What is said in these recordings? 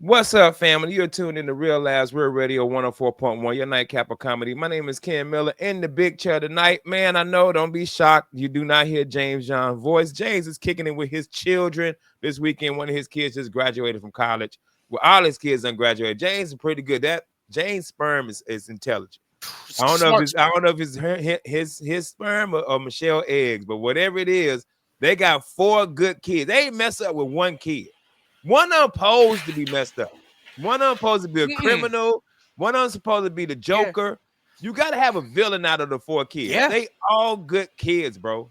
What's up, family? You're tuned in to Real Labs, Real Radio 104.1, your nightcap of comedy. My name is Ken Miller in the big chair tonight. Man, I know, don't be shocked. You do not hear James John's voice. James is kicking it with his children this weekend. One of his kids just graduated from college. Well, all his kids ungraduated. James is pretty good. That James' sperm is intelligent. I don't know if it's his sperm or Michelle eggs, but whatever it is, they got 4 good kids. They ain't mess up with one kid. One of them supposed to be messed up. One of them supposed to be a criminal. One of them supposed to be the Joker. Yeah. You got to have a villain out of the 4 kids. Yeah. They all good kids, bro.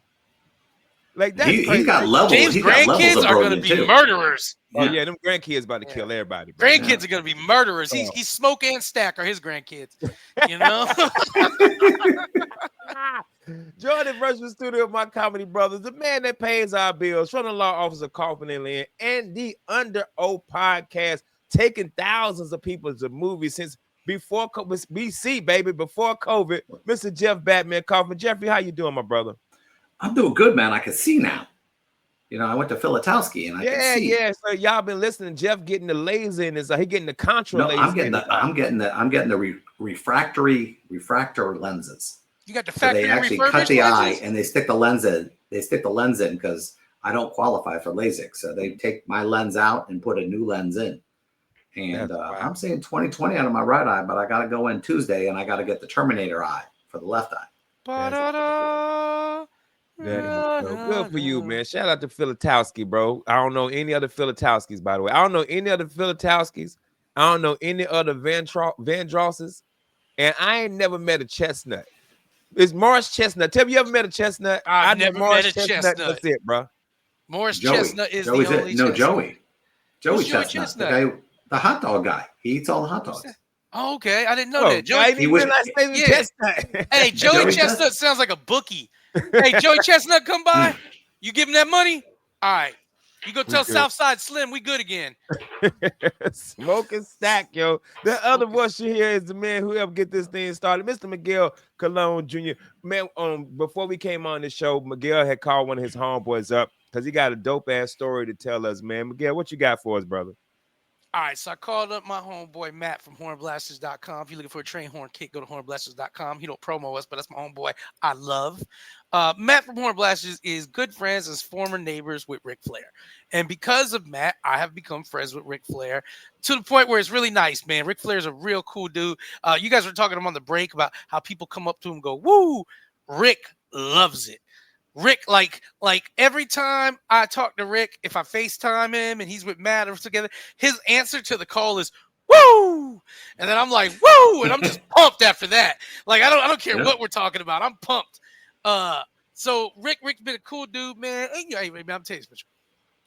Like that's crazy. He's got levels. James' grandkids are going to be murderers. Oh yeah, them grandkids about to kill everybody. Bro. Grandkids are going to be murderers. He's Smoke and Stack are his grandkids. You know. Jordan Virtual Studio, my comedy brothers, the man that pays our bills, from the law office of Kaufman and Lynn, and the Under Oath podcast, taking thousands of people to movies since before BC, baby, before COVID. Mr. Jeff Batman Kaufman. Jeffrey, how you doing, my brother? I'm doing good, man. I can see now. You know, I went to Philatowski and I can see. Yeah. So y'all been listening. Jeff getting the laser in his. He getting the contra laser. I'm getting the refractor lenses. You got the factory. So they actually cut the eye and they stick the lens in. They stick the lens in because I don't qualify for LASIK. So they take my lens out and put a new lens in. And I'm saying 20/20 out of my right eye, but I got to go in Tuesday and I got to get the Terminator eye for the left eye. Good for you, man. Shout out to Philatowski, bro. I don't know any other Philatowskis, by the way. I don't know any other Philatowskis. I don't know any other Van Drosses. And I ain't never met a chestnut. It's Morris Chestnut. Tell me, you ever met a chestnut? I've never met a chestnut. That's it, bro. Morris Chestnut is Joey's the only chestnut. Joey. Joey Chestnut. The hot dog guy. He eats all the hot dogs. Oh, okay. I didn't know that. Joey, Chestnut. Hey, Joey Chestnut sounds like a bookie. Hey, Joey Chestnut, come by. You give him that money? All right. You go tell Southside Slim we good again. Smoking Stack, yo. The other voice you hear is the man who helped get this thing started, Mr. Miguel Colon Jr. Man, before we came on the show, Miguel had called one of his homeboys up because he got a dope-ass story to tell us, man. Miguel, what you got for us, brother? All right, so I called up my homeboy Matt from hornblasters.com. If you're looking for a train horn kit, go to hornblasters.com. He don't promo us, but that's my homeboy I love. Matt from Horn Blasters is good friends as former neighbors with Ric Flair. And because of Matt, I have become friends with Ric Flair to the point where it's really nice, man. Ric Flair is a real cool dude. You guys were talking to him on the break about how people come up to him and go, woo, Rick loves it. Rick, like every time I talk to Rick, if I FaceTime him and he's with Matt or together, his answer to the call is woo, and then I'm like woo, and I'm just pumped after that. Like I don't care what we're talking about, I'm pumped. So Rick's been a cool dude, man. Hey, man, I'm telling you,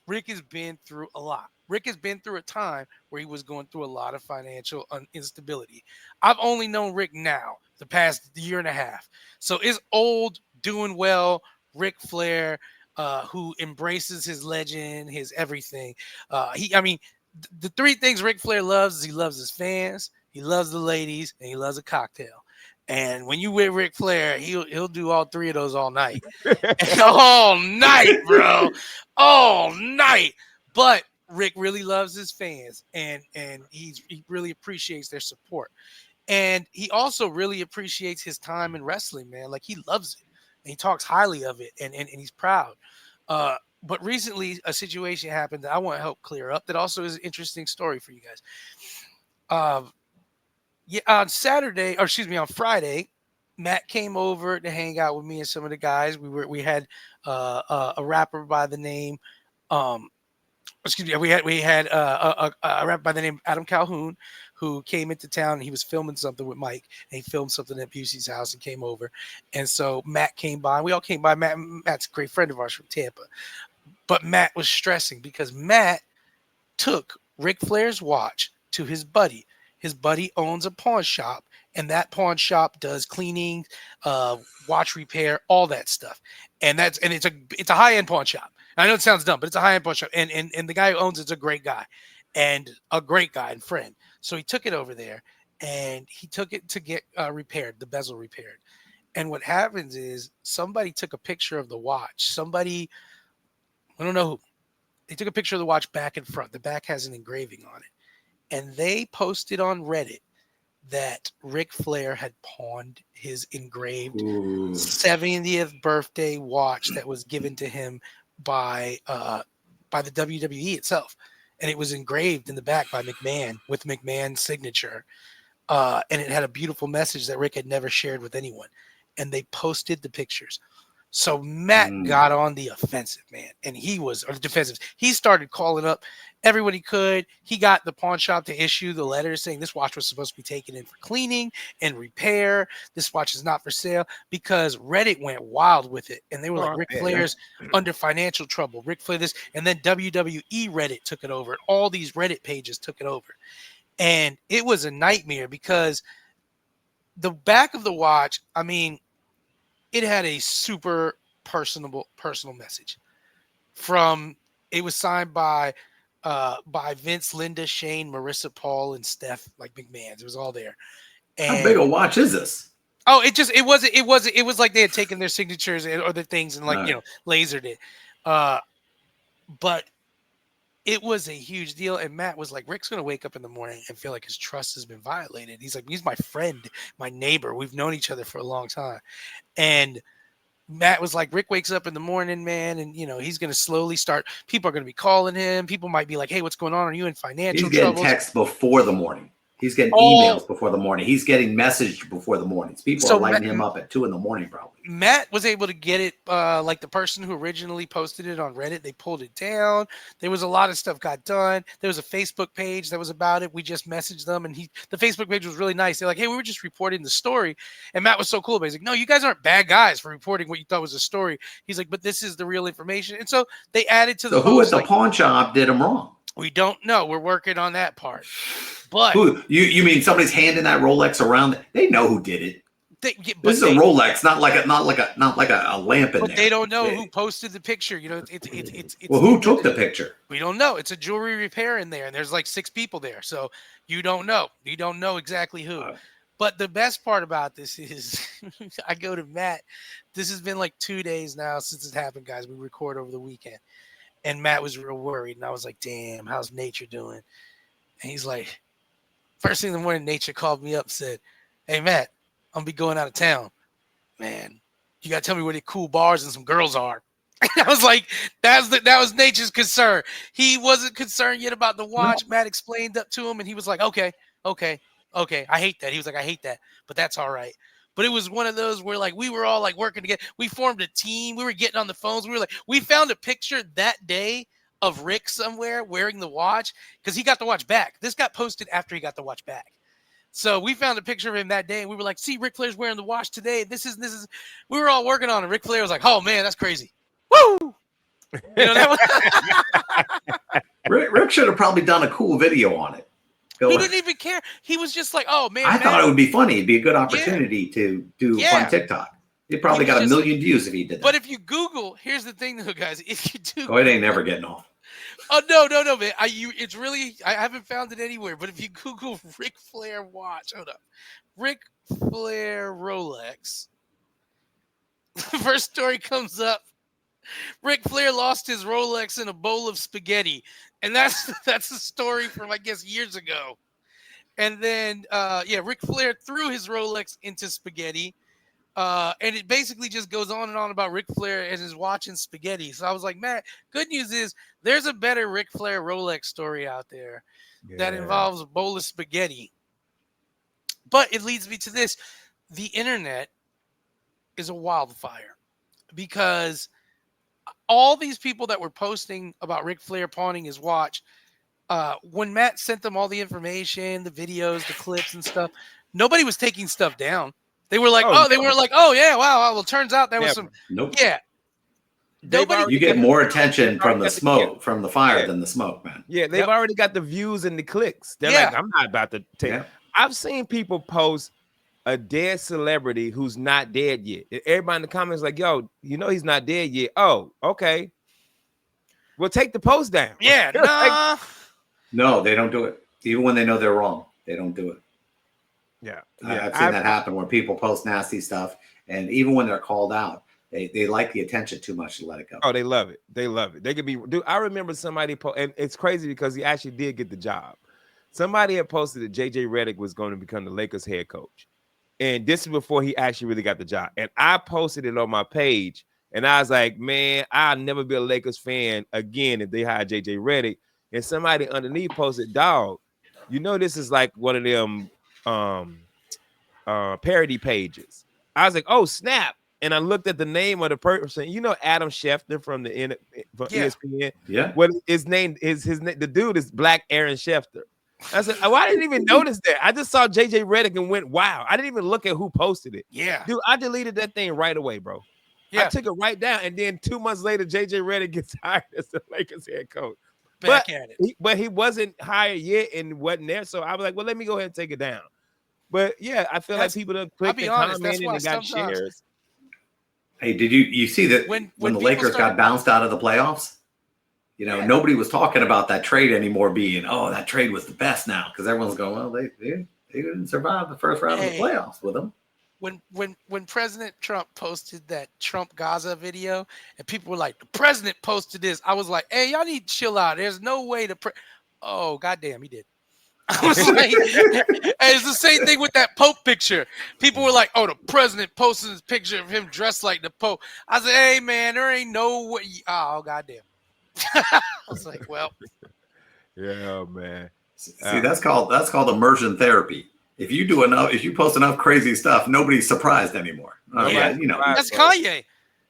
Rick has been through a lot. Rick has been through a time where he was going through a lot of financial instability. I've only known Rick now the past year and a half, so it's old, doing well. Ric Flair, who embraces his legend, his everything. The 3 things Ric Flair loves is he loves his fans, he loves the ladies, and he loves a cocktail. And when you with Ric Flair, he'll do all 3 of those all night. All night, bro. All night. But Rick really loves his fans, and he really appreciates their support. And he also really appreciates his time in wrestling, man. Like, he loves it. And he talks highly of it, and he's proud. But recently, a situation happened that I want to help clear up that also is an interesting story for you guys. On Friday, Matt came over to hang out with me and some of the guys. We had a rapper by the name we had a rapper by the name Adam Calhoun who came into town, and he was filming something with Mike, and he filmed something at Busey's house and came over. And so Matt came by. We all came by. Matt's a great friend of ours from Tampa. But Matt was stressing because Matt took Ric Flair's watch to his buddy. His buddy owns a pawn shop, and that pawn shop does cleaning, watch repair, all that stuff. And it's a high-end pawn shop. I know it sounds dumb, but it's a high-end pawn shop. And the guy who owns it's a great guy and friend. So he took it over there, and he took it to get repaired, the bezel repaired. And what happens is somebody took a picture of the watch. Somebody, I don't know who. They took a picture of the watch back and front. The back has an engraving on it. and they posted on Reddit that Ric Flair had pawned his engraved 70th birthday watch that was given to him by the WWE itself, and it was engraved in the back by McMahon with McMahon's signature, and it had a beautiful message that Rick had never shared with anyone, and they posted the pictures. So Matt got on the offensive, man, and or the defensive. He started calling up everyone he could. He got the pawn shop to issue the letter saying this watch was supposed to be taken in for cleaning and repair. This watch is not for sale, because Reddit went wild with it, and they were like, Ric Flair's under financial trouble. Ric Flair this, and then WWE Reddit took it over. All these Reddit pages took it over, and it was a nightmare because the back of the watch, I mean, it had a super personal message. It was signed by Vince, Linda, Shane, Marissa, Paul, and Steph, like McMahon's. It was all there. And how big a watch is this? Oh, it was like they had taken their signatures or the things and lasered it. But it was a huge deal. And Matt was like, Rick's gonna wake up in the morning and feel like his trust has been violated. He's like, he's my friend, my neighbor. We've known each other for a long time. And Matt was like, Rick wakes up in the morning, man, and he's going to slowly start. People are going to be calling him. People might be like, hey, what's going on? Are you in financial trouble? He's getting texts before the morning. He's getting emails before the morning. He's getting messaged before the mornings. People are lighting him up at 2 a.m. probably. Matt was able to get it, like the person who originally posted it on Reddit, they pulled it down. There was a lot of stuff got done. There was a Facebook page that was about it. We just messaged them, and the Facebook page was really nice. They're like, hey, we were just reporting the story. And Matt was so cool. But he's like, no, you guys aren't bad guys for reporting what you thought was a story. He's like, but this is the real information. And so they added to the post. So who at the pawn shop did him wrong? We don't know. We're working on that part. But who you mean somebody's handing that Rolex around? They know who did it. This is a Rolex, not like a lamp in but there. They don't know who posted the picture. It's well, who took the picture? We don't know. It's a jewelry repair in there, and there's like 6 people there, so you don't know. You don't know exactly who. But the best part about this is, I go to Matt. This has been like 2 days now since it happened, guys. We record over the weekend, and Matt was real worried, and I was like, "Damn, how's Nature doing?" And he's like, first thing in the morning, Nature called me up, said, "Hey, Matt, I'm gonna be going out of town. Man, you gotta tell me where the cool bars and some girls are." And I was like, that was Nature's concern. He wasn't concerned yet about the watch. No. Matt explained up to him, and he was like, okay. I hate that. He was like, I hate that, but that's all right. But it was one of those where like we were all like working together. We formed a team. We were getting on the phones. We found a picture that day of Rick somewhere wearing the watch because he got the watch back. This got posted after he got the watch back. So we found a picture of him that day, and we were like, see, Ric Flair's wearing the watch today. This is. We were all working on it. Ric Flair was like, oh, man, that's crazy. Woo! Rick should have probably done a cool video on it. He didn't even care. He was just like, oh, man. I thought it would be funny. It'd be a good opportunity to do on TikTok. He probably got 1 million views if he did that. But if you Google, here's the thing, though, guys. If you do. Oh, it ain't never getting off. Oh, no, man. It's really, I haven't found it anywhere. But if you Google Ric Flair watch, hold up. Ric Flair Rolex. The first story comes up. Ric Flair lost his Rolex in a bowl of spaghetti. And that's a story from, I guess, years ago. And then, Ric Flair threw his Rolex into spaghetti. And it basically just goes on and on about Ric Flair and his watch and spaghetti. So I was like, Matt, good news is there's a better Ric Flair Rolex story out there that involves a bowl of spaghetti. But it leads me to this. The internet is a wildfire because all these people that were posting about Ric Flair pawning his watch, when Matt sent them all the information, the videos, the clips and stuff, nobody was taking stuff down. They were like, yeah, wow. Well, turns out there was some. Nope. Yeah. You get more attention from the smoke, from the fire than the smoke, man. Yeah, they've already got the views and the clicks. They're like, I'm not about to take. Yeah. I've seen people post a dead celebrity who's not dead yet. Everybody in the comments like, yo, he's not dead yet. Oh, okay. Well, take the post down. Yeah, nah. No, they don't do it. Even when they know they're wrong, they don't do it. Yeah. I've seen that happen where people post nasty stuff, and even when they're called out, they like the attention too much to let it go. Oh, they love it. They could be. Dude, I remember somebody and it's crazy because he actually did get the job. somebody had posted that JJ Redick was going to become the Lakers head coach. And this is before he actually really got the job. And I posted it on my page. And I was like, man, I'll never be a Lakers fan again if they hire JJ Redick. And somebody underneath posted, dog, you know, this is like one of them parody pages. I was like, oh, snap. And I looked at the name of the person. You know, Adam Schefter from ESPN. Yeah. Well, his name is the dude is Black Aaron Schefter. I said, oh, I didn't even notice that. I just saw JJ Redick and went, wow. I didn't even look at who posted it. Yeah. Dude, I deleted that thing right away, bro. Yeah. I took it right down. And then 2 months later, JJ Redick gets hired as the Lakers head coach. Back at it. But he wasn't hired yet and wasn't there. So I was like, well, let me go ahead and take it down. But yeah, I feel like people don't click and comment and they got shares. Hey, did you see that when the Lakers got bounced out of the playoffs? You know, nobody was talking about that trade anymore being, oh, that trade was the best now. Because everyone's going, well, they didn't survive the first round of the playoffs with them. When President Trump posted that Trump Gaza video and people were like, the president posted this, I was like, hey, y'all need to chill out. There's no way to oh, goddamn, he did. I was like, it's the same thing with that Pope picture. People were like, oh, the president posted this picture of him dressed like the Pope. I said, hey, man, there ain't no way. Oh, goddamn. I was like, well. Yeah, man. See, that's called immersion therapy. If you post enough crazy stuff, nobody's surprised anymore. You know, that's Kanye.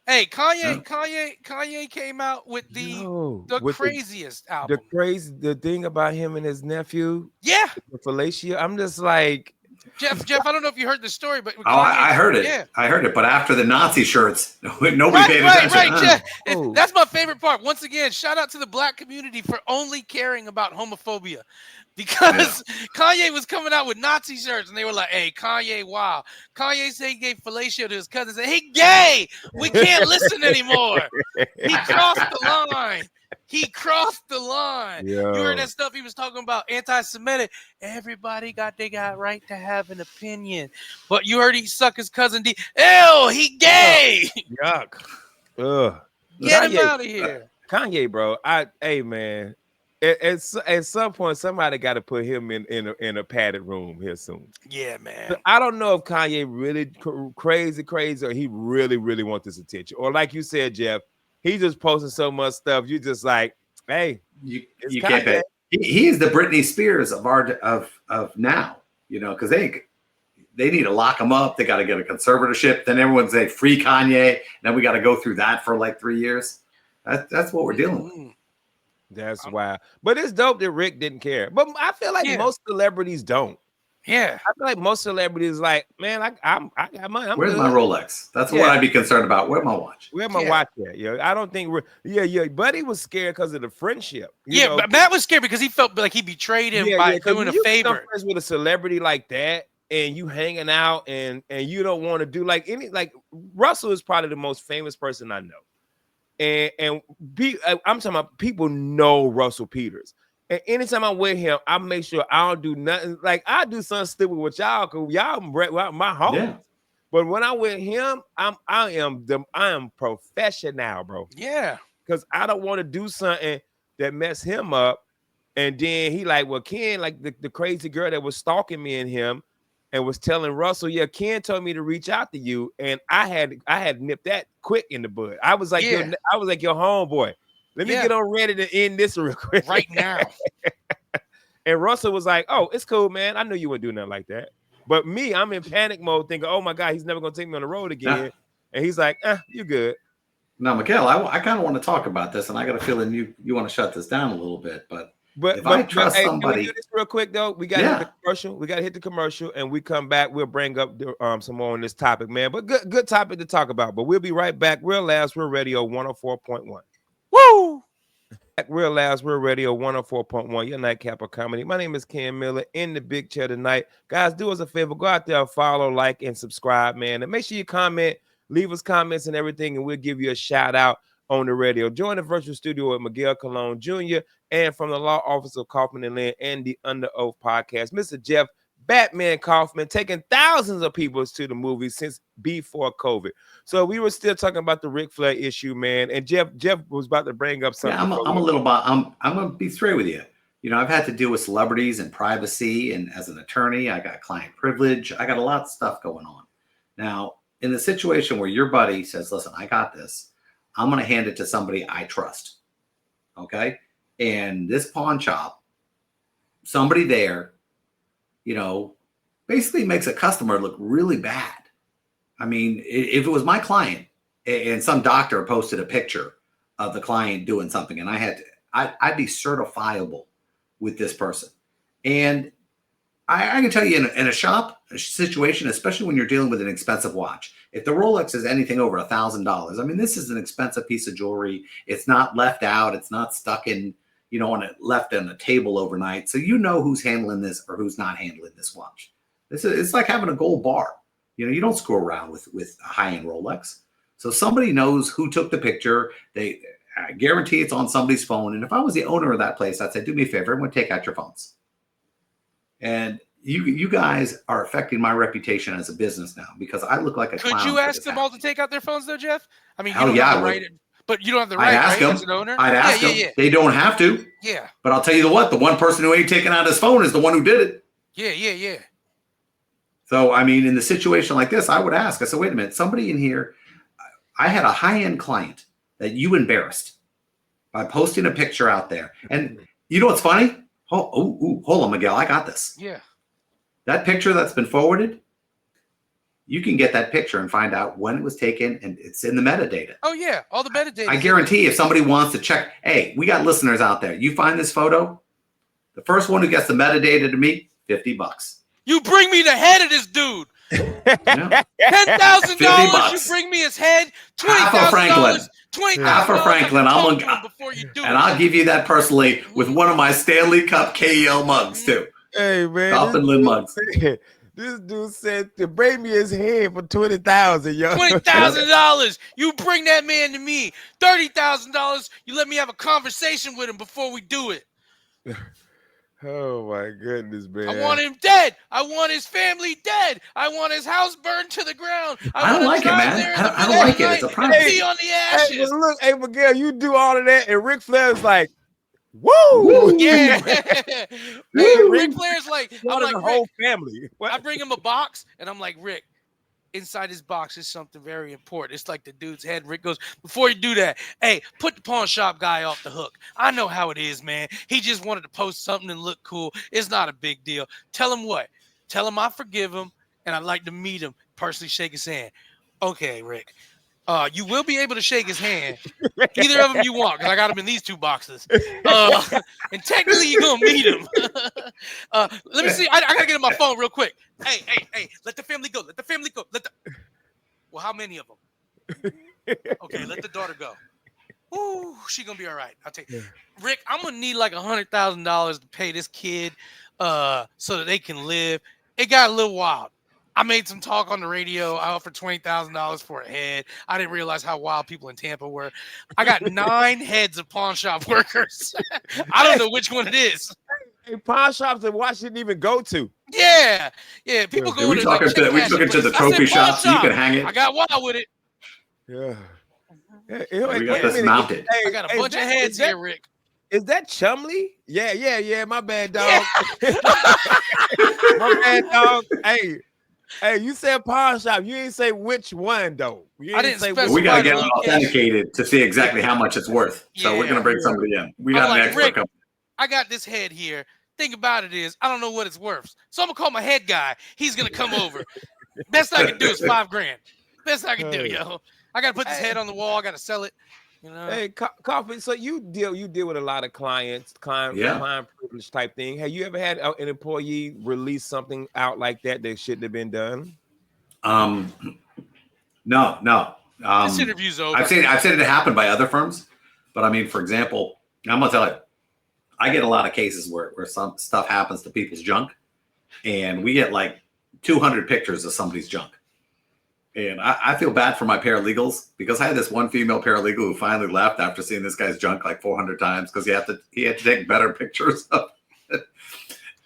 Hey, Kanye came out with the craziest album. The thing about him and his nephew. Yeah. Fellatio. I'm just like, Jeff, I don't know if you heard the story, but I heard it. Yeah. I heard it. But after the Nazi shirts, nobody paid attention. Right, Jeff. That's my favorite part. Once again, shout out to the Black community for only caring about homophobia. Because Kanye was coming out with Nazi shirts, and they were like, hey, Kanye, wow. Kanye said he gave fellatio to his cousin. Said, he gay. We can't listen anymore. He crossed the line. Yo. You heard that stuff he was talking about, anti-Semitic. Everybody got right to have an opinion. But you heard he suck his cousin D. Ew, he gay. Yuck. Ugh. Get him out of here. Kanye, bro. Hey, man. At some point, somebody got to put him in a padded room here soon. Yeah, man. But I don't know if Kanye really crazy, or he really, really wants this attention. Or like you said, Jeff, he just posting so much stuff. You just like, hey, you can't bet. He is the Britney Spears of now. You know, because they need to lock him up. They got to get a conservatorship. Then everyone's say free Kanye. Then we got to go through that for like 3 years. That's what we're dealing with. That's wild. But it's dope that Rick didn't care. But I feel like most celebrities don't. Yeah. I feel like most celebrities like, man, I got money. Where's my Rolex? That's what I'd be concerned about. Where's my watch? Where's my watch at? I don't think Buddy was scared because of the friendship. But Matt was scared because he felt like he betrayed him by doing a favor. Friends with a celebrity like that, and you hanging out and you don't want to do Russell is probably the most famous person I know. I'm talking about people know Russell Peters. And anytime I'm with him, I make sure I don't do nothing. Like I do something stupid with y'all because y'all my homies. Yeah. But when I'm with him, I am professional, bro. Yeah. Because I don't want to do something that mess him up. And then he like, well, Ken, like the crazy girl that was stalking me and him and was telling Russell, Ken told me to reach out to you. And I had nipped that quick in the bud. I was like, your homeboy. Let me get on ready to end this real quick. Right now. And Russell was like, oh, it's cool, man. I knew you wouldn't do nothing like that. But me, I'm in panic mode thinking, oh my God, he's never going to take me on the road again. And he's like, you good. Now, Mikhail, I kind of want to talk about this, and I got a feeling you want to shut this down a little bit. But if I trust somebody, can we do this real quick though? We got to hit the commercial. We got to hit the commercial, and we come back. We'll bring up some more on this topic, man. But good topic to talk about. But we'll be right back. Real Labs, Real Radio 104.1. Woo! Real Labs, Real Radio 104.1. Your nightcap of comedy. My name is Ken Miller in the big chair tonight. Guys, do us a favor. Go out there, follow, like, and subscribe, man. And make sure you comment, leave us comments and everything, and we'll give you a shout out on the radio. Join the virtual studio with Miguel Colon Jr. and from the law office of Kaufman and Lynn and the Under Oath podcast, Mr. Jeff Batman Kaufman, taking thousands of people to the movies since before COVID. So we were still talking about the Ric Flair issue, man. And Jeff was about to bring up something. Yeah, I'm a little. I'm gonna be straight with you. I've had to deal with celebrities and privacy, and as an attorney, I got client privilege. I got a lot of stuff going on. Now, in the situation where your buddy says, listen, I got this, I'm going to hand it to somebody I trust. Okay. And this pawn shop, somebody there, basically makes a customer look really bad. I mean, if it was my client and some doctor posted a picture of the client doing something and I'd be certifiable with this person. And I can tell you in a shop situation, especially when you're dealing with an expensive watch, if the Rolex is anything over $1,000, I mean, this is an expensive piece of jewelry. It's not left out. It's not stuck in, left on a table overnight. So who's handling this or who's not handling this watch. It's like having a gold bar. You don't screw around with a high-end Rolex. So somebody knows who took the picture. I guarantee it's on somebody's phone. And if I was the owner of that place, I'd say, do me a favor, everyone take out your phones. And you guys are affecting my reputation as a business now because I look like a clown. Could you ask them all to take out their phones though, Jeff? I mean, I would. But you don't have the right, as an owner? I'd ask them. Yeah. They don't have to. Yeah. But I'll tell you what, the one person who ain't taking out his phone is the one who did it. Yeah. So, I mean, in the situation like this, I would ask. I said, wait a minute, somebody in here, I had a high-end client that you embarrassed by posting a picture out there. And you know what's funny? Hold on, Miguel. I got this. Yeah. That picture that's been forwarded, you can get that picture and find out when it was taken, and it's in the metadata. Oh, yeah. All the metadata. I guarantee if somebody wants to check, hey, we got listeners out there. You find this photo, the first one who gets the metadata to me, $50. You bring me the head of this dude. $10,000. You bring me his head. $20,000. Half for Franklin. I'll give you that personally with one of my Stanley Cup KEL mugs too. Hey man, Dolphin Lid mugs. This dude said to bring me his head for $20,000, yo. $20,000. You bring that man to me. $30,000. You let me have a conversation with him before we do it. Oh my goodness, man! I want him dead. I want his family dead. I want his house burned to the ground. I don't like it, man. I don't like it. It's a problem. On the ashes. Hey, look, hey, Miguel, you do all of that, and Ric Flair's like, "Woo, yeah." Ric Flair's like, I'm like, the whole family. What? I bring him a box, and I'm like, Rick, inside his box is something very important. It's like the dude's head. Rick goes, before you do that, hey, put the pawn shop guy off the hook. I know how it is, man. He just wanted to post something and look cool. It's not a big deal. Tell him what? Tell him I forgive him, and I'd like to meet him, personally shake his hand. Okay, Rick. You will be able to shake his hand. Either of them you want, because I got him in these two boxes. And technically, you're going to meet him. Let me see. I got to get on my phone real quick. Hey, let the family go. Let the family go. Well, how many of them? Okay, let the daughter go. Ooh, she going to be all right. I'll take it. Rick, I'm going to need like $100,000 to pay this kid so that they can live. It got a little wild. I made some talk on the radio. I offered $20,000 for a head. I didn't realize how wild people in Tampa were. I got 9 heads of pawn shop workers. I don't know which one it is. Hey, pawn shops that Watch didn't even go to. Yeah. People go we to took it to the trophy shop so you can hang it. I got wild with it. Yeah. We got this mounted. I got a bunch of heads here, Rick. Is that Chumley? Yeah. My bad, dog. My bad, dog. Hey, you said pawn shop. You didn't say which one, though. I didn't say which. We got to get authenticated to see exactly how much it's worth. So we're going to bring somebody in. We got an expert coming. I got this head here. Thing about it is, I don't know what it's worth. So I'm going to call my head guy. He's going to come over. Best I can do is $5,000. Best I can do, yo. I got to put this head on the wall. I got to sell it. You know? Hey, Coffee. So you deal with a lot of client privilege type thing. Have you ever had an employee release something out like that shouldn't have been done? No. This interview's over. I've seen it happen by other firms, but I mean, for example, I'm gonna tell you, I get a lot of cases where some stuff happens to people's junk, and we get like 200 pictures of somebody's junk. And I feel bad for my paralegals because I had this one female paralegal who finally left after seeing this guy's junk like 400 times because he had to take better pictures of it.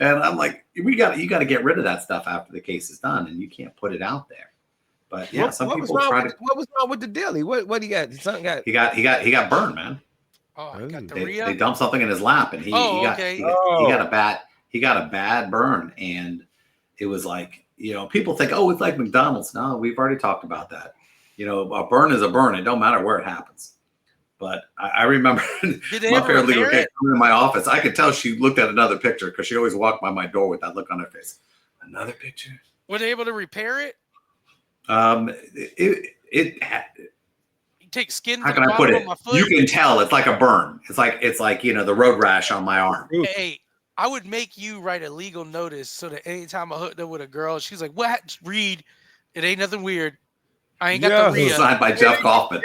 And I'm like, you got to get rid of that stuff after the case is done, and you can't put it out there. But yeah, some people try to. What was wrong with the dilly? What he got? His son got. He got burned, man. Oh, I got they dumped something in his lap, and he got a bad burn, and it was like, people think, oh, it's like McDonald's. No, we've already talked about that. A burn is a burn. It don't matter where it happens. But I remember my paralegal came in my office. I could tell she looked at another picture because she always walked by my door with that look on her face. Another picture. Were they able to repair it? You take skin. How can I put it? You can tell it's like a burn. It's like the road rash on my arm. Hey, I would make you write a legal notice so that anytime I hooked up with a girl, she's like, "What? Just read. It ain't nothing weird. I ain't got the signed by Jeff Kaufman.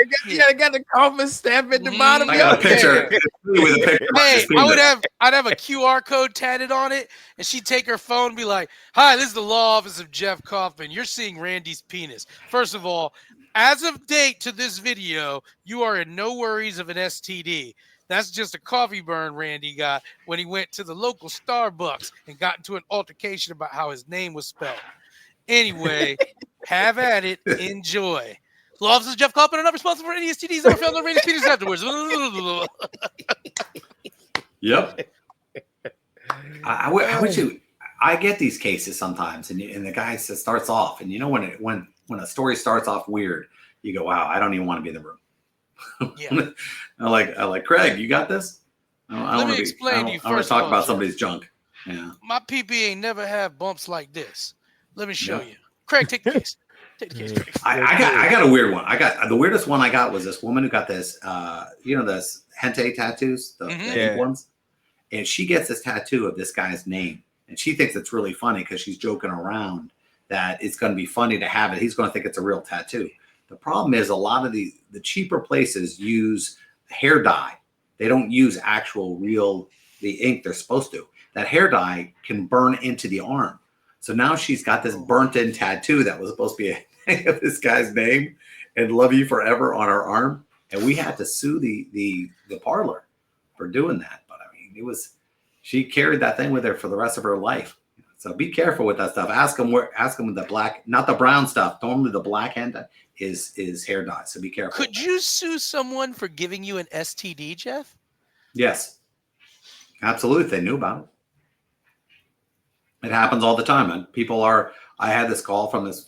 Got the Kaufman stamp at the bottom. I got a picture with a picture. Hey, I'd have a QR code tatted on it, and she'd take her phone and be like, "Hi, this is the law office of Jeff Kaufman. You're seeing Randy's penis. First of all, as of date to this video, you are in no worries of an STD. That's just a coffee burn Randy got when he went to the local Starbucks and got into an altercation about how his name was spelled. Anyway, have at it. Enjoy. Law office of Jeff Kaufman are not responsible for any STDs that were found on Randy's penis afterwards." Yep. I get these cases sometimes, and the guy starts off, and when a story starts off weird, you go, "Wow, I don't even want to be in the room." Yeah. I like Craig. You got this? Let me explain to you first. I want to talk about somebody's junk. Yeah. My PP ain't never had bumps like this. Let me show you. Craig, take the case. Take the case, Craig. I got a weird one. The weirdest one I got was this woman who got this, this hentai tattoos, the ink ones, and she gets this tattoo of this guy's name, and she thinks it's really funny because she's joking around that it's going to be funny to have it. He's going to think it's a real tattoo. The problem is a lot of the cheaper places use hair dye. They don't use the ink they're supposed to. That hair dye can burn into the arm. So now she's got this burnt in tattoo that was supposed to be of this guy's name and "Love You Forever" on her arm. And we had to sue the parlor for doing that. But I mean, she carried that thing with her for the rest of her life. So be careful with that stuff. Ask them the black, not the brown stuff. Normally the black hand is hair dye. So be careful. Could you sue someone for giving you an STD, Jeff? Yes, absolutely. If they knew about it. It happens all the time, man. I had this call from this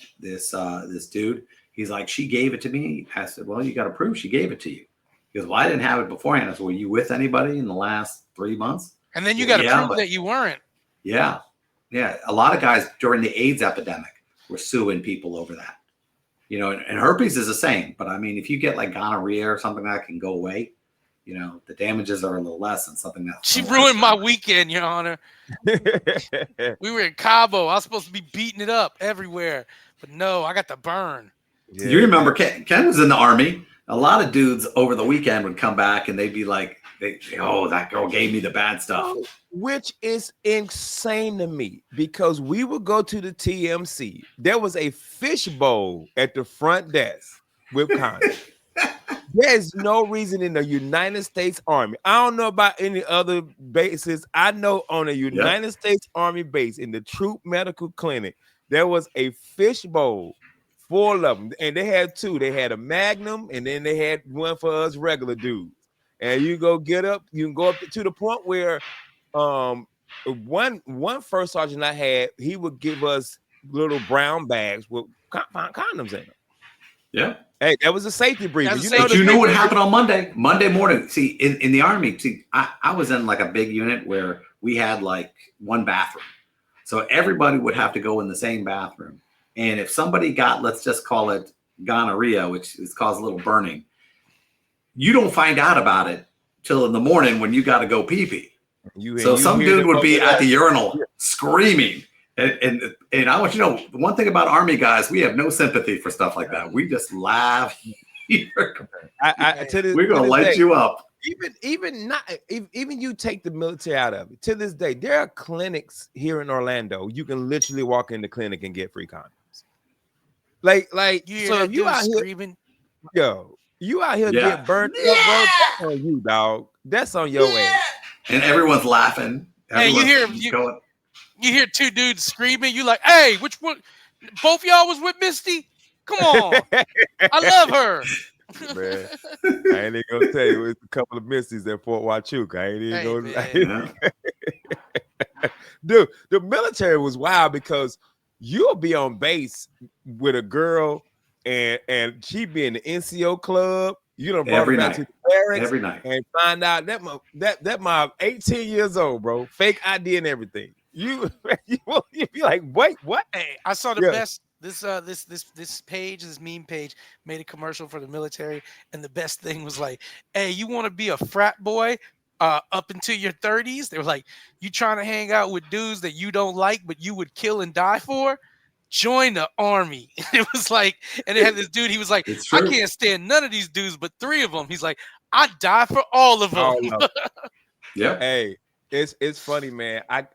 dude. He's like, "She gave it to me." I said, "Well, you got to prove she gave it to you." He goes, "Well, I didn't have it beforehand." I said, "Were you with anybody in the last 3 months?" And then you got to prove that you weren't. Yeah. Yeah. A lot of guys during the AIDS epidemic were suing people over that. And herpes is the same. But I mean, if you get like gonorrhea or something that can go away, the damages are a little less than something else. She ruined my weekend, Your Honor. We were in Cabo. I was supposed to be beating it up everywhere. But no, I got the burn. Yeah. You remember Ken was in the Army. A lot of dudes over the weekend would come back and they'd be like, that girl gave me the bad stuff. Which is insane to me because we would go to the TMC. There was a fishbowl at the front desk with condoms. There's no reason in the United States Army. I don't know about any other bases. I know on a United States Army base in the Troop Medical Clinic, there was a fishbowl full of them. And they had two. They had a Magnum, and then they had one for us regular dudes. And you can go up to the point where one first sergeant I had, he would give us little brown bags with condoms in them. Yeah. Hey, that was a safety briefing. You know what happened on Monday morning? See, in the Army, I was in like a big unit where we had like one bathroom. So everybody would have to go in the same bathroom. And if somebody got, let's just call it gonorrhea, which is caused a little burning, you don't find out about it till in the morning when you got to go pee-pee. So some dude would be at the urinal screaming. And I want you to know, the one thing about Army guys, we have no sympathy for stuff like that. We just laugh. We're going to light you up. Even you take the military out of it. To this day, there are clinics here in Orlando. You can literally walk in the clinic and get free condoms. Like, so if you out here screaming, you out here get burned up, bro. That's on you, dog. That's on your ass. And everyone's laughing. You hear two dudes screaming. You like, hey, which one? Both y'all was with Misty? Come on, I love her. Man, I ain't even gonna tell you. It's a couple of misses at Fort Huachuca. I ain't even gonna. Dude, the military was wild because you'll be on base with a girl and she be in the NCO club. You know, brought her back to the barracks every night, and find out that my 18 years old, bro, fake ID and everything. You be like, wait, what? Hey, I saw the best. This page, this meme page, made a commercial for the military, and the best thing was like, "Hey, you want to be a frat boy up into your 30s?" They were like, "You trying to hang out with dudes that you don't like, but you would kill and die for? Join the army." It was like, and they had this dude. He was like, "I can't stand none of these dudes, but 3 of them." He's like, "I die for all of them." Yeah. Hey, it's funny, man. I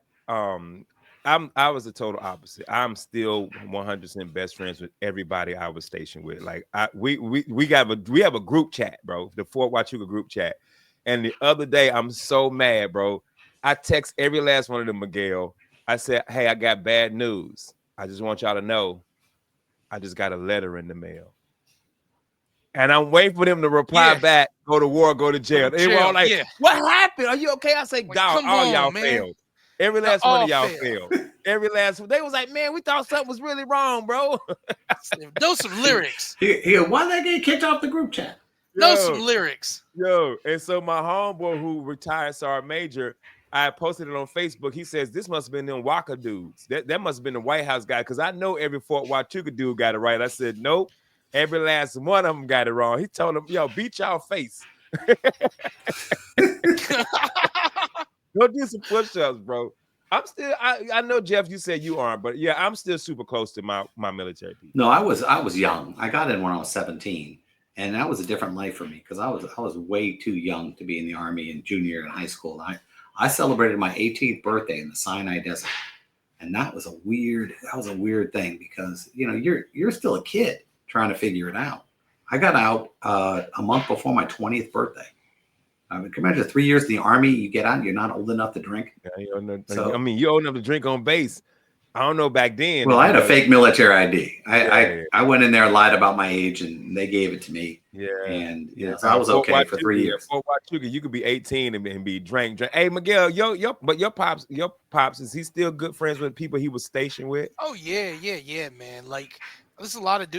was the total opposite. I'm still 100% best friends with everybody I was stationed with. Like we have a group chat, bro, the Fort Huachuca group chat. And the other day, I'm so mad, bro. I text every last one of them, Miguel. I said, "Hey, I got bad news. I just want y'all to know, I just got a letter in the mail." And I'm waiting for them to reply back, go to war, go to jail. They were all like, "What happened? Are you okay?" I say, like, "Dog, all y'all failed. Every last one of y'all failed. Every last one." They was like, "Man, we thought something was really wrong, bro." Know some lyrics. Why did they get kicked off the group chat? Know some lyrics. And so my homeboy who retired Sergeant Major, I posted it on Facebook. He says, "This must have been them Walker dudes. That must have been the White House guy, because I know every Fort Huachuca dude got it right." I said, "Nope. Every last one of them got it wrong." He told them, "Yo, beat y'all face." Go do some push-ups, bro. I'm still. I know, Jeff, you said you aren't, but yeah, I'm still super close to my military people. No, I was young. I got in when I was 17, and that was a different life for me because I was way too young to be in the Army in junior year in high school. I celebrated my 18th birthday in the Sinai Desert, and that was a weird thing because you're still a kid trying to figure it out. I got out a month before my 20th birthday. I mean, can you imagine 3 years in the Army, you get out and you're not old enough to drink? Yeah, you're old enough to drink on base. I don't know back then. Well, I had a fake military ID. I went in there and lied about my age, and they gave it to me. Yeah. And so I was okay for 3 years. Fort Huachuca, you could be 18 and be drank. Hey, Miguel, your pops, is he still good friends with people he was stationed with? Oh yeah, man. Like it's a lot of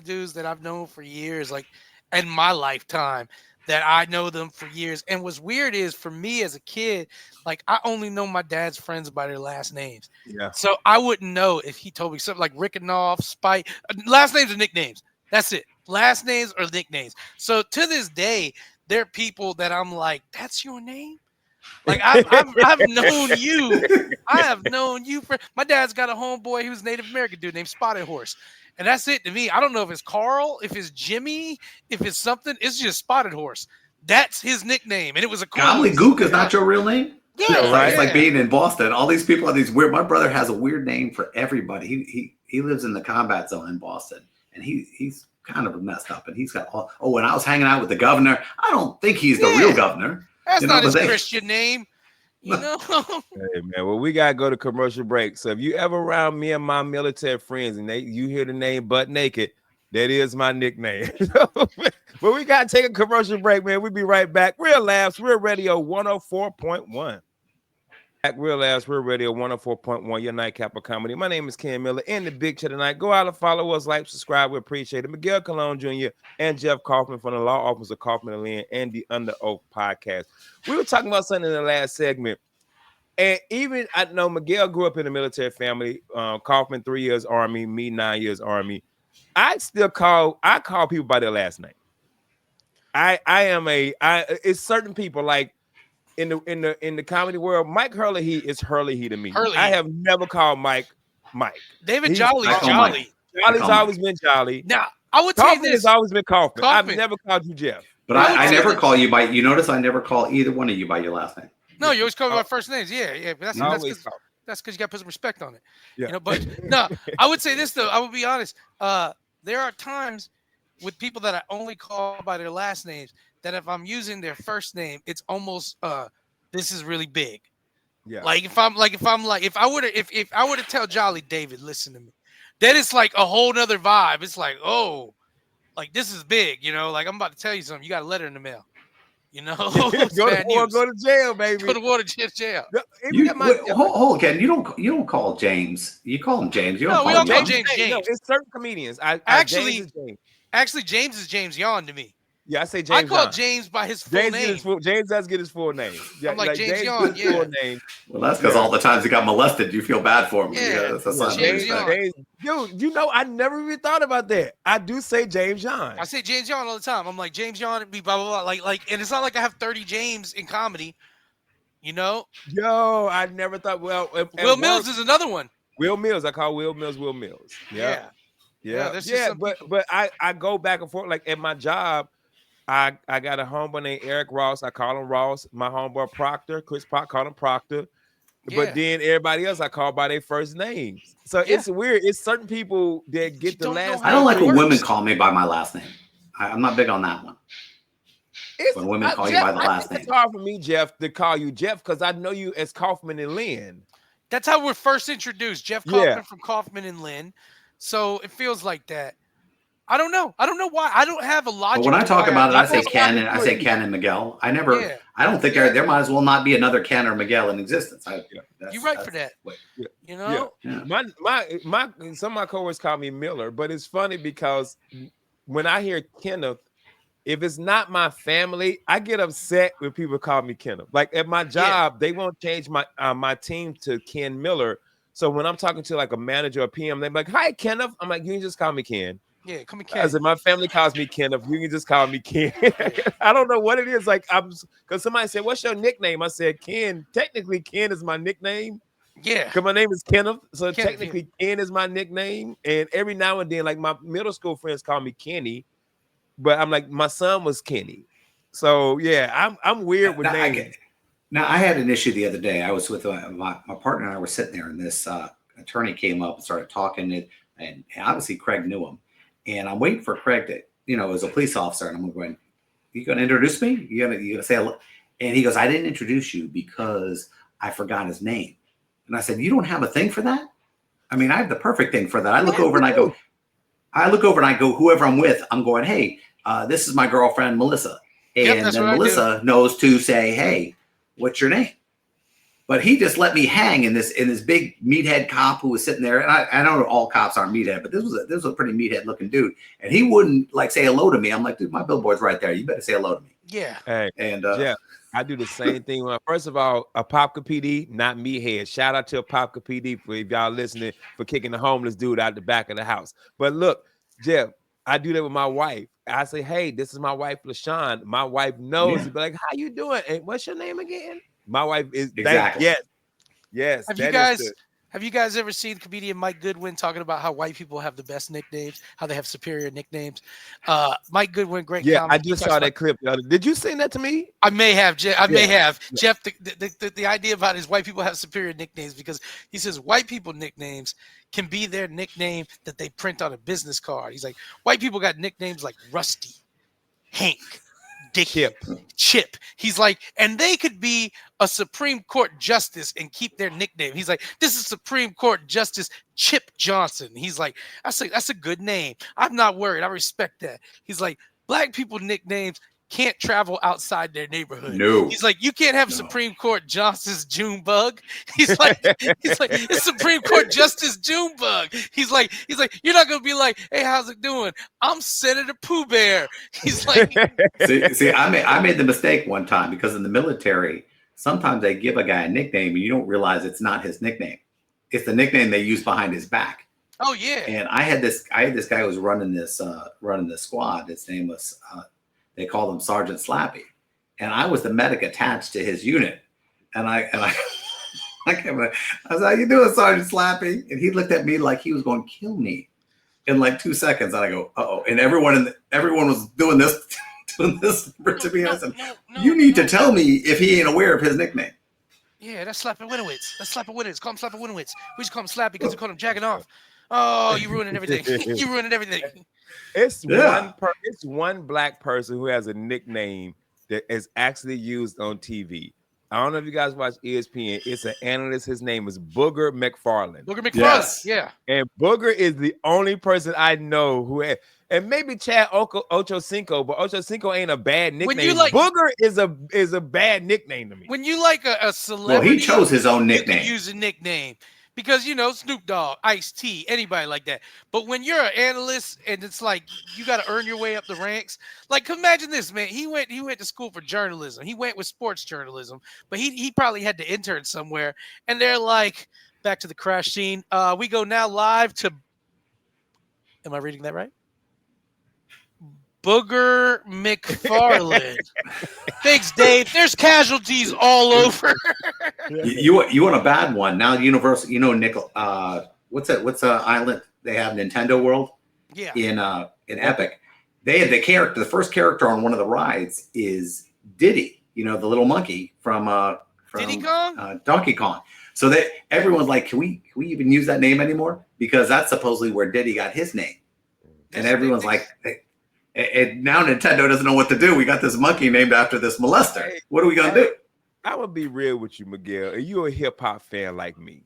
dudes that I've known for years, like in my lifetime, that I know them for years. And what's weird is, for me as a kid, like I only know my dad's friends by their last names. Yeah. So I wouldn't know if he told me something like Rickenoff, Spike. Last names are nicknames. That's it. Last names are nicknames. So to this day, there are people that I'm like, "That's your name?" Like I've known you. I have known you for. My dad's got a homeboy who's Native American dude named Spotted Horse. And that's it to me. I don't know if it's Carl, if it's Jimmy, if it's something. It's just Spotted Horse. That's his nickname. And it was a cool. Gobbledygook is not your real name? Yeah, right. It's like being in Boston. All these people are these weird. My brother has a weird name for everybody. He lives in the combat zone in Boston, and he's kind of messed up. And he's got when I was hanging out with the governor, I don't think he's the real governor. That's not his Christian name. You know. Hey man, well, we gotta go to commercial break. So if you ever around me and my military friends and you hear the name Butt Naked, that is my nickname. But we gotta take a commercial break, man. We'll be right back. Real Laughs, Real Radio 104.1. Real Laughs, Real Radio 104.1, your nightcap of comedy. My name is Ken Miller in the big chat tonight. Go out and follow us, like, subscribe. We appreciate it. Miguel Colon Jr. and Jeff Kaufman from the Law Office of Kaufman and Lynn and the Under Oath podcast. We were talking about something in the last segment. And even, I know Miguel grew up in a military family. Kaufman 3 years Army, me 9 years Army. I call people by their last name. It's certain people like in the comedy world. Mike Hurley is Hurley to me. I have never called Mike. David Jolly's Jolly. Jolly's always been Jolly. Now I would Kaufman say this has always been Kaufman. I've never called you Jeff. But I never call you by. You notice I never call either one of you by your last name. No, you always call me by first names. Yeah. But that's because you got to put some respect on it. Yeah. But no, I would say this though. I would be honest. There are times with people that I only call by their last names that if I'm using their first name, it's almost this is really big. Yeah. If I were to tell Jolly, David, listen to me, then it's like a whole nother vibe. It's like, oh, Like this is big, you know. Like I'm about to tell you something. You got a letter in the mail. You know, go it's to bad war, news. go to jail, baby. Go to war to jail. You hold Ken. You don't call James. You call him James. You don't No, call we all him call James. James. No, it's certain comedians. James Actually, is James. Actually, James is James Yon to me. Yeah, I say I James. call John. James by his full name. James does get his full name. Yeah, I'm like James James Yon. gets his full Yeah. name. Well, that's because all the times he got molested, you feel bad for him. Yeah, that's not James Yon. Dude, you know, I never even thought about that. I do say James John. I say James Yon all the time. I'm like James Yon and be blah blah blah. Like, and it's not like I have 30 James in comedy. You know. Yo, I never thought. Well, Will Mills is another one. Will Mills, I call Will Mills. Yeah. Yeah. But I go back and forth. Like at my job, I got a homeboy named Eric Ross. I call him Ross. My homeboy Proctor, Chris Proctor, call him Proctor. But then everybody else I call by their first names. So it's weird. It's certain people that get the last name. I don't like when women call me by my last name. I'm not big on that one. When women call you by the last name. It's hard for me, Jeff, to call you Jeff because I know you as Kaufman and Lynn. That's how we're first introduced. Jeff Kaufman from Kaufman and Lynn. So it feels like that. I don't know. I don't know why. I don't have a logic. But when I talk about it, I say Ken and Miguel. I don't think there might as well not be another Ken or Miguel in existence. You're right for that. You know? Yeah. My some of my coworkers call me Miller, but it's funny because when I hear Kenneth, if it's not my family, I get upset when people call me Kenneth. Like at my job, they won't change my team to Ken Miller. So when I'm talking to like a manager or PM, they're like, "Hi, Kenneth." I'm like, "You can just call me Ken." Yeah, call me Ken. I said, my family calls me Kenneth. You can just call me Ken. I don't know what it is. Like because somebody said, "What's your nickname?" I said, "Ken." Technically, Ken is my nickname. Yeah. Because my name is Kenneth. So technically, Ken is my nickname. And every now and then, like my middle school friends call me Kenny. But I'm like, my son was Kenny. So yeah, I'm weird with names. Now I had an issue the other day. I was with my partner and I were sitting there, and this attorney came up and started talking, and obviously Craig knew him. And I'm waiting for Craig to, as a police officer, and I'm going, "You gonna introduce me? You gonna say hello?" And he goes, "I didn't introduce you because I forgot his name." And I said, "You don't have a thing for that?" I mean, I have the perfect thing for that. I look over and I go, whoever I'm with, I'm going, "Hey, this is my girlfriend, Melissa." And then Melissa knows to say, "Hey, what's your name?" But he just let me hang in this big meathead cop who was sitting there. And I know all cops aren't meathead, but this was a pretty meathead looking dude. And he wouldn't like say hello to me. I'm like, "Dude, my billboard's right there. You better say hello to me." Yeah. Hey, and yeah, I do the same thing. First of all, Apopka PD, not meathead. Shout out to Apopka PD for if y'all listening for kicking the homeless dude out the back of the house. But look, Jeff, I do that with my wife. I say, "Hey, this is my wife, LaShawn." My wife knows. Yeah. Be like, "How you doing? And what's your name again?" My wife is exactly. Yes. Have you guys ever seen comedian Mike Goodwin talking about how white people have the best nicknames, how they have superior nicknames? Mike Goodwin, great. Yeah, I just saw that clip. Did you send that to me? I may have. May have. Jeff, the idea about is white people have superior nicknames because he says white people nicknames can be their nickname that they print on a business card. He's like, white people got nicknames like Rusty, Hank, Dick, Chip. He's like, and they could be a Supreme Court justice and keep their nickname. He's like, "This is Supreme Court Justice Chip Johnson." He's like, that's a good name. I'm not worried. I respect that. He's like, black people nicknames can't travel outside their neighborhood. No. He's like, you can't have Supreme Court Justice Junebug. He's like, it's Supreme Court Justice Junebug. He's like, you're not gonna be like, "Hey, how's it doing? I'm Senator Pooh Bear." He's like, see, I made the mistake one time because in the military, sometimes they give a guy a nickname and you don't realize it's not his nickname. It's the nickname they use behind his back. Oh yeah. And I had this guy who was running this squad. His name was they called him Sergeant Slappy, and I was the medic attached to his unit. And I was, "How you doing, Sergeant Slappy?" And he looked at me like he was going to kill me in like 2 seconds. And I go, "Uh-oh!" And everyone was doing this to me. I said, "You need to tell me if he ain't aware of his nickname." Yeah, that's Slappy Winowitz. Call him Slappy Winowitz. We just call him Slappy because we call him jacking off. Oh, you ruining everything. You ruining everything. It's one black person who has a nickname that is actually used on TV. I don't know if you guys watch ESPN. It's an analyst. His name is Booger McFarland. Booger McFarland. Yes. Yeah. And Booger is the only person I know who had, and maybe Chad Ochocinco, but Ochocinco ain't a bad nickname. Booger is a bad nickname to me. When you like a celebrity, well, he chose his own nickname. You can use a nickname because Snoop Dogg, Ice-T, anybody like that. But when you're an analyst and it's like you got to earn your way up the ranks, like imagine this, man. He went to school for journalism. He went with sports journalism, but he probably had to intern somewhere. And they're like, back to the crash scene. We go now live to. Am I reading that right? Booger McFarland. Thanks, Dave. There's casualties all over. You want a bad one now? Universal, Nickel. What's the island they have? Nintendo World. Yeah. In Epic, they had the first character on one of the rides is Diddy. The little monkey from Diddy Kong? Donkey Kong. So everyone's like, can we even use that name anymore? Because that's supposedly where Diddy got his name. And everyone's like. And now Nintendo doesn't know what to do. We got this monkey named after this molester. What are we gonna do? I would be real with you, Miguel. And you're a hip hop fan like me.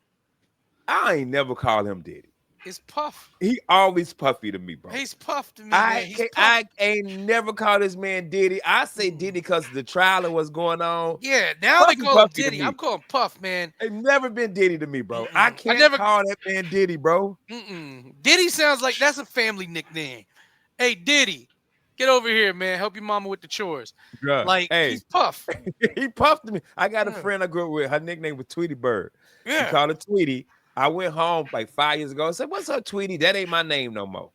I ain't never called him Diddy. It's Puff. He always Puffy to me, bro. He's Puff to me. I ain't never called this man Diddy. I say Diddy because the trial and what's going on. Yeah, now they call him Diddy. I'm calling Puff, man. It's never been Diddy to me, bro. I can't call that man Diddy, bro. Diddy sounds like that's a family nickname. Hey, Diddy. Get over here, man. Help your mama with the chores. Yeah. He's Puff. He puffed me. I got a friend I grew up with. Her nickname was Tweety Bird. Yeah. She called her Tweety. I went home like 5 years ago and said, "What's up, Tweety? That ain't my name no more."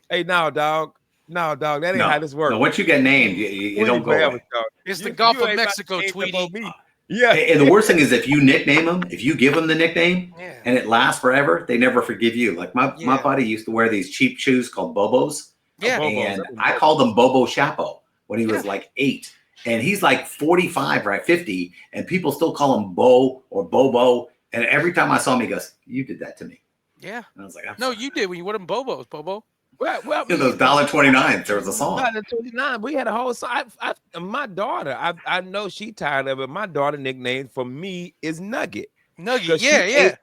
Hey, no, dog. That ain't how this works. No, once you get named, you don't go away. It's the Gulf of Mexico, Tweety. Yeah. And the worst thing is if you nickname them, if you give them the nickname and it lasts forever, they never forgive you. Like my buddy used to wear these cheap shoes called Bobos. Yeah. And I called him Bobo Chapo when he was like 8. And he's like 45, right? 50. And people still call him Bo or Bobo. And every time I saw him, he goes, "You did that to me." Yeah. And I was like, "No, you did when you wore them Bobos, Bobo." Well, those $1.29. There was a song. $1.29. We had a whole song. My daughter, I know she tired of it. My daughter nickname for me is Nugget. Nugget, yeah.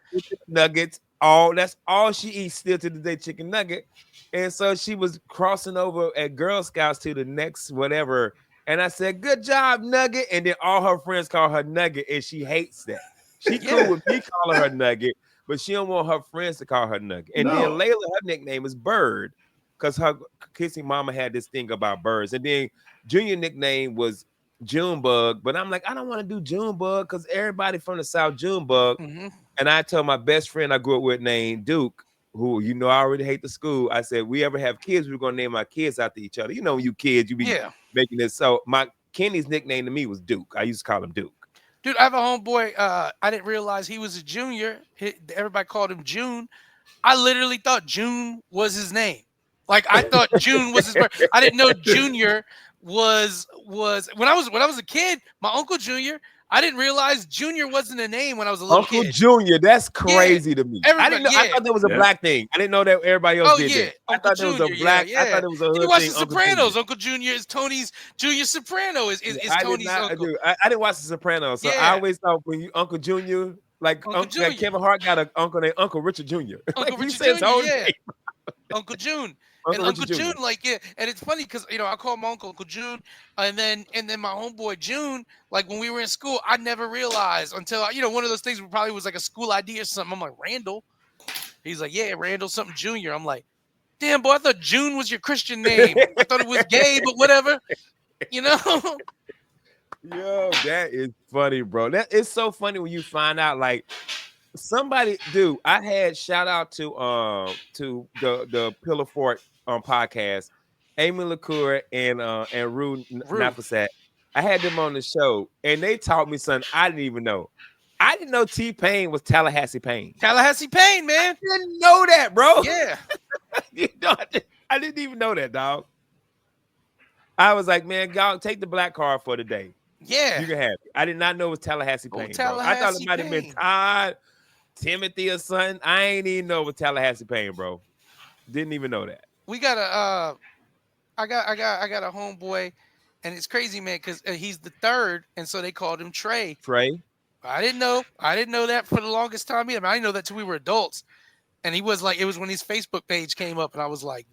Nuggets. That's all she eats still to the day, chicken nugget. And so she was crossing over at Girl Scouts to the next whatever. And I said, "Good job, Nugget." And then all her friends call her Nugget, and she hates that. She cool with me calling her Nugget, but she don't want her friends to call her Nugget. And then Layla, her nickname is Bird, because her kissing mama had this thing about birds. And then Junior nickname was Junebug, but I'm like, I don't want to do Junebug because everybody from the South Junebug. Mm-hmm. And I told my best friend I grew up with named Duke, who I already hate the school. I said, we ever have kids, we're gonna name our kids after each other. When you kids, you be making this. So Kenny's nickname to me was Duke. I used to call him Duke. Dude, I have a homeboy. I didn't realize he was a junior. Everybody called him June. I literally thought June was his name. Like I thought June was his birth. I didn't know Junior was when I was a kid. My Uncle Junior. I didn't realize Junior wasn't a name when I was a little kid. Uncle Junior, that's crazy to me. I didn't know. I thought that was a black thing. I didn't know that everybody else did that. I thought it was a black. I thought it was a hood thing. You watch The Sopranos. Uncle Junior is Tony's Junior Soprano. Is Tony's uncle. I didn't watch The Sopranos, so I always thought when you Uncle Junior, like Kevin Hart got an uncle named Uncle Richard Jr. Uncle Richard Jr. Uncle June. Uncle June, and it's funny because I call my uncle June, and then my homeboy June. Like when we were in school, I never realized until one of those things probably was like a school ID or something. I'm like, Randall. He's like, yeah, Randall something Junior. I'm like, damn boy, I thought June was your Christian name. I thought it was gay, but whatever. Yo, that is funny, bro. That is so funny when you find out like. Somebody, dude, I had shout out to the Pillar Fort podcast, Amy LaCour and Rue Napasat. I had them on the show, and they taught me something I didn't even know. I didn't know T-Pain was Tallahassee Pain. Tallahassee Pain, man. I didn't know that, bro. Yeah. I didn't even know that, dog. I was like, man, y'all take the black card for the day. Yeah. You can have it. I did not know it was Tallahassee Pain. Tallahassee I thought it might have been Todd, Timothy or something. I ain't even know it was Tallahassee Pain, bro. Didn't even know that. We got a I got a homeboy And it's crazy, man, because he's the third, and so they called him Trey. Trey. I didn't know that for the longest time either. I didn't know that till we were adults. And he was like, it was when his Facebook page came up, and I was like,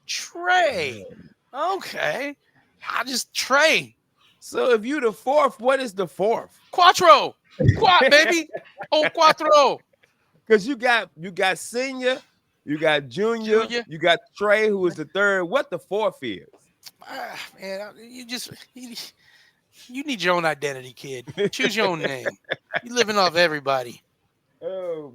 Trey. Okay. I just Trey. So if you the fourth, what is the fourth? Quattro. Quad, baby. Oh, Quattro. Because you got senior, you got junior, you got Trey, who is the third. What the fourth is? Man, you need your own identity, kid. Choose your own name. You living off everybody. Oh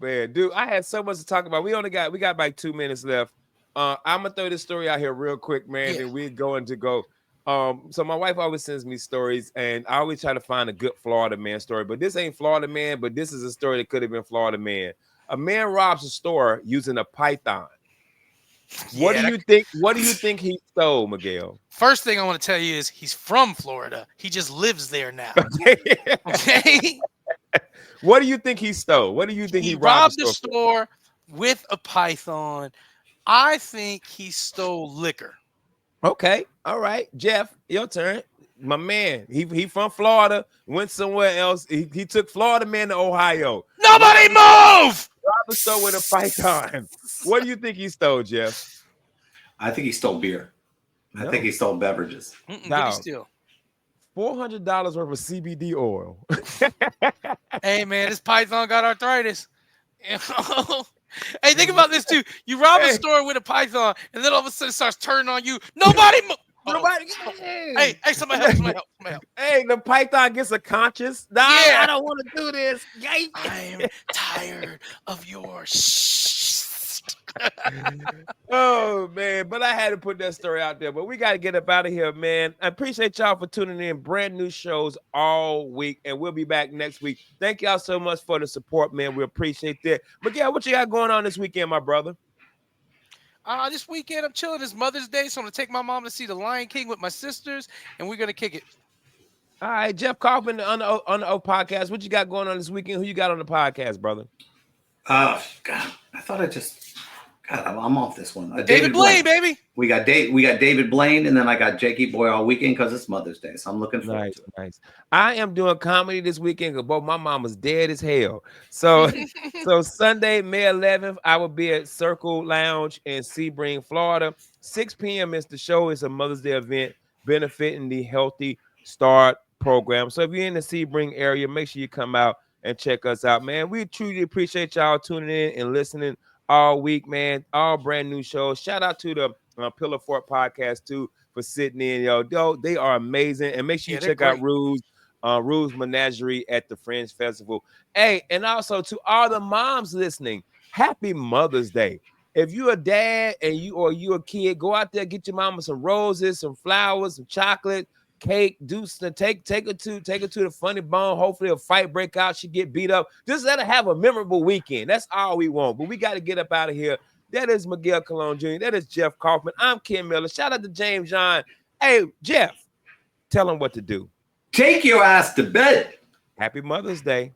man, dude, I had so much to talk about. We got like 2 minutes left. I'm gonna throw this story out here real quick, man, and we're going to go. So my wife always sends me stories, and I always try to find a good Florida man story. But this ain't Florida man, but this is a story that could have been Florida man. A man robs a store using a python. What do you think? What do you think he stole, Miguel? First thing I want to tell you is he's from Florida. He just lives there now. Okay. What do you think he stole? What do you think he robbed the store with a python? I think he stole liquor. Okay, all right, Jeff, your turn. My man, he from Florida, went somewhere else. He took Florida man to Ohio. Nobody move! Robbed the store with a python. What do you think he stole, Jeff? I think he stole beer. I think he stole beverages. What he steal? $400 worth of CBD oil. Hey man, this python got arthritis. Hey, think about this too. You rob a store with a python, and then all of a sudden it starts turning on you. Nobody. Hey, somebody help. Hey, the python gets a conscience. Nah, yeah. I don't want to do this. I'm tired of your Oh man, but I had to put that story out there. But we got to get up out of here, man. I appreciate y'all for tuning in. Brand new shows all week, and we'll be back next week. Thank y'all so much for the support, man. We appreciate that. Miguel, what you got going on this weekend, my brother? This weekend I'm chilling. It's Mother's Day, so I'm gonna take my mom to see The Lion King with my sisters, and we're gonna kick it. All right, Jeff Kaufman on the O podcast. What you got going on this weekend? Who you got on the podcast, brother? God, I thought I'm off this one. David Blaine, baby. We got David Blaine, and then I got Jakey Boy all weekend because it's Mother's Day. So I'm looking forward to it. Nice. I am doing comedy this weekend because both my mama's dead as hell. So Sunday, May 11th, I will be at Circle Lounge in Sebring, Florida. 6 p.m. is the show. It's a Mother's Day event benefiting the Healthy Start program. So if you're in the Sebring area, make sure you come out and check us out, man. We truly appreciate y'all tuning in and listening all week, man. All brand new shows. Shout out to the Pillar Fort podcast too for sitting in, yo. They are amazing. And make sure you check out Rue's Menagerie at the Fringe Festival. Hey, and also to all the moms listening, happy Mother's Day. If you're a dad and you a kid, go out there, get your mama some roses, some flowers, some chocolate, cake, take her to the Funny Bone. Hopefully a fight break out, she get beat up. Just let her have a memorable weekend. That's all we want. But we got to get up out of here. That is Miguel Colon Jr. That is Jeff Kaufman. I'm Ken Miller. Shout out to James John. Hey, Jeff, tell him what to do. Take your ass to bed. Happy Mother's Day.